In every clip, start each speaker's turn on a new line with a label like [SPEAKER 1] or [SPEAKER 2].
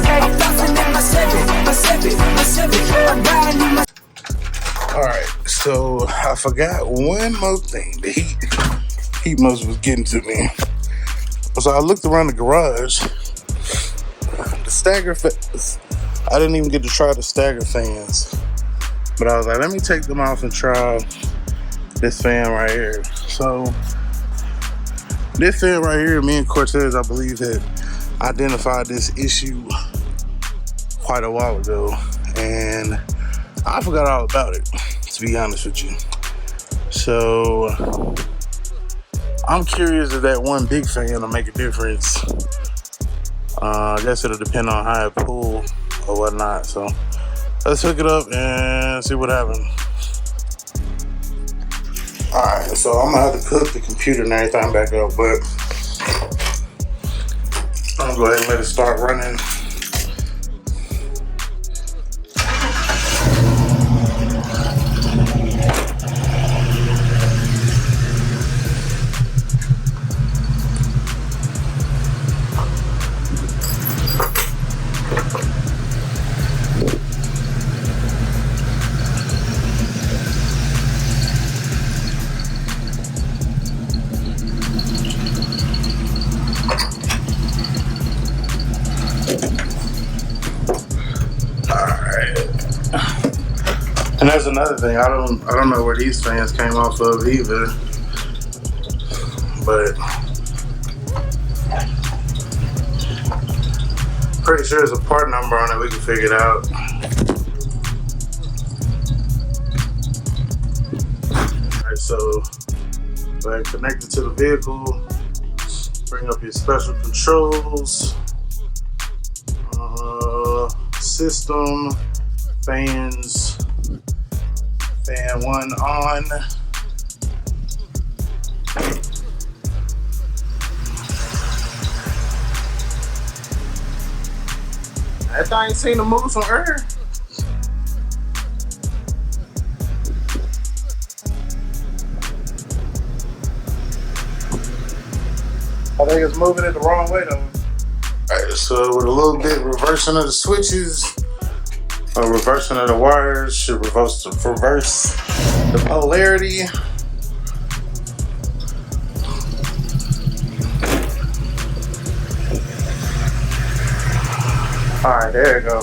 [SPEAKER 1] I'm bouncing in my Civic, I'm riding in my.
[SPEAKER 2] Alright, so I forgot one more thing. The heat must was getting to me. So I looked around the garage. The stagger fans, I didn't even get to try the stagger fans. But I was like, let me take them off and try this fan right here. So this fan right here, me and Cortez, I believe, had identified this issue quite a while ago. And I forgot all about it, to be honest with you. So I'm curious if that one big fan will make a difference. I guess it'll depend on how it pull or whatnot. So let's hook it up and see what happens. Alright, so I'm gonna have to hook the computer and everything back up, but I'm gonna go ahead and let it start running. And there's another thing, I don't know where these fans came off of either, but pretty sure there's a part number on it, we can figure it out. Alright, so go ahead, connect it to the vehicle, bring up your special controls, system, fans, fan 1 on. That thing seem to move some air. I think it's moving it the wrong way though. Alright, so with a little bit reversing of the switches, or reversing of the wires, should reverse the polarity. Alright, there you go.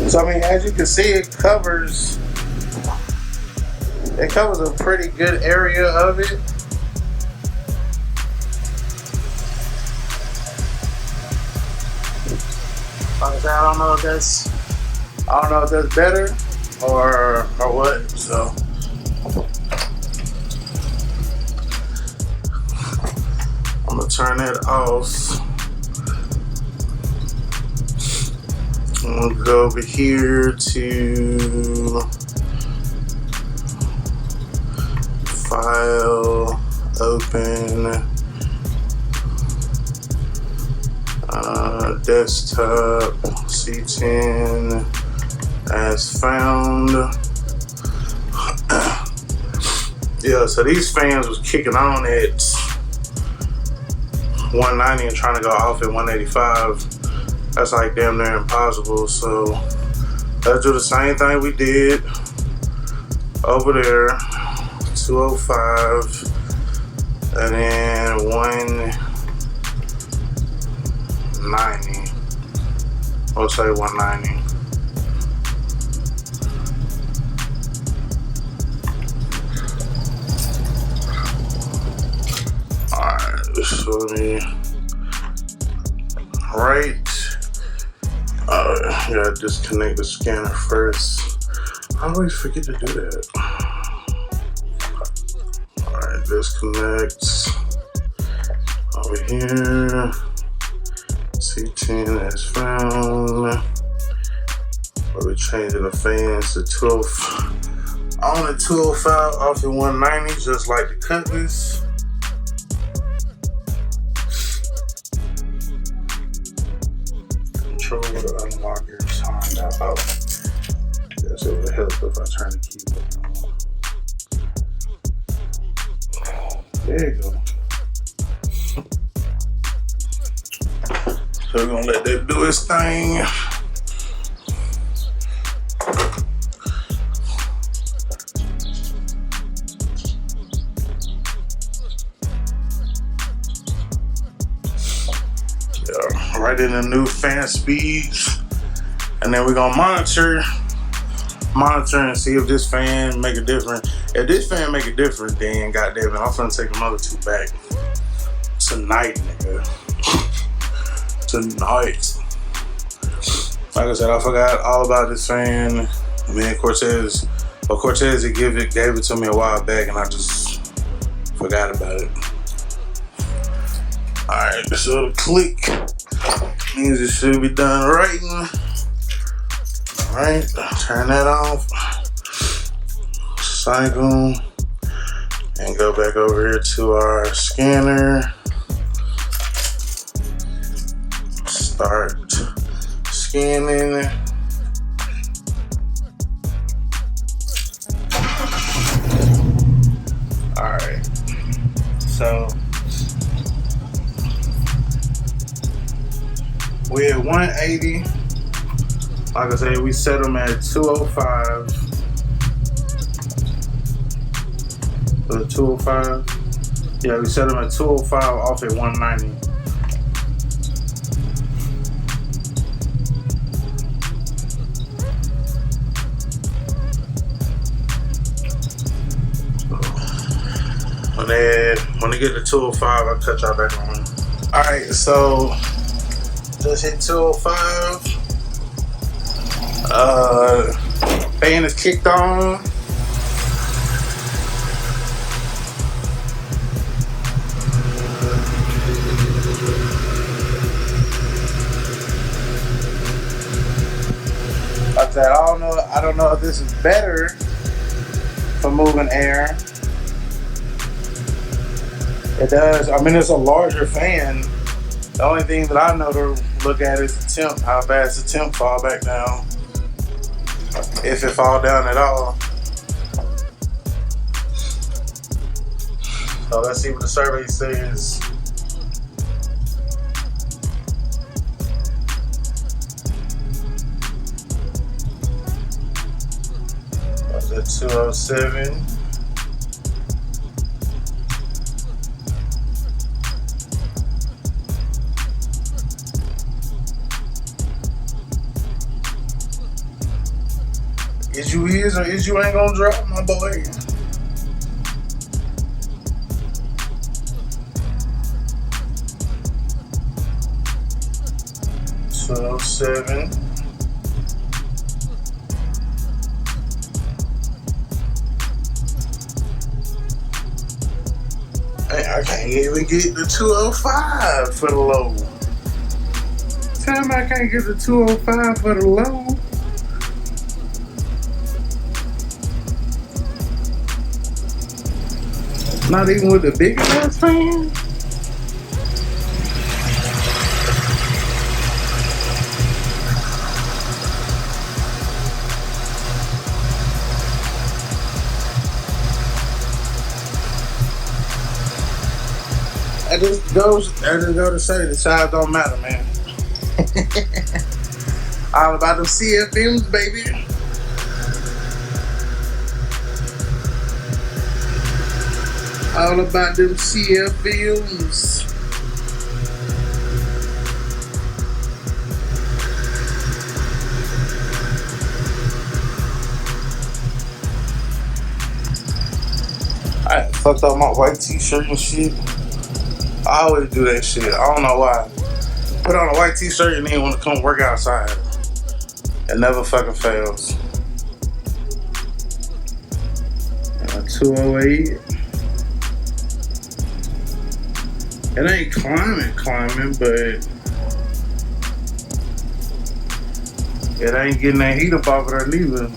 [SPEAKER 2] So I mean, as you can see, it covers a pretty good area of it. I don't know if that's better or what. So I'm gonna turn that off. I'm gonna go over here to File, Open, Desktop, C10 as found. Yeah, so these fans was kicking on at 190 and trying to go off at 185. That's like damn near impossible. So let's do the same thing we did over there. 205 and then 190. We'll say 190. Alright, so let me gotta disconnect the scanner first. I always forget to do that. Alright, disconnect. Over here. C10 as found. We're changing the fans to 12. On the 205 off at 190, just like the Cutlass. Control the unlocker timed out. Guess it would help if I turn the keyboard on. There you go. So we're gonna let that do its thing. Yeah, right in the new fan speeds. And then we're gonna monitor and see if this fan make a difference. If this fan make a difference, then goddamn it, I'm finna take them other two back. Tonight, nigga. Tonight. Like I said, I forgot all about this fan. Me and Cortez, but Cortez he gave it to me a while back, and I just forgot about it. All right, so the click means it should be done writing. All right, turn that off. Cycle, and go back over here to our scanner. Start scanning. Alright, so we're at 180. Like I said, we set them at 205. For the 205? Yeah, we set them at 205 off at 190. When they get to 205, I'll cut y'all back on. Alright, so just hit 205. Fan is kicked on. Like I said, I don't know if this is better for moving air. It does. I mean, it's a larger fan. The only thing that I know to look at is the temp. How fast the temp fall back down. If it fall down at all. So let's see what the survey says. That's at 207. Is you is or is you ain't gonna drop, my boy? So 7. Hey, I can't even get the 205 for the low. Tell me I can't get the 205 for the low. Not even with the big ass fan? I just go to say the size don't matter, man. All about them CFMs, baby. All about them CFMs. I fucked up my white t-shirt and shit. I always do that shit. I don't know why. Put on a white t-shirt and then want to come work outside. It never fucking fails. 208. It ain't climbing, but it ain't getting that heat up off of there neither.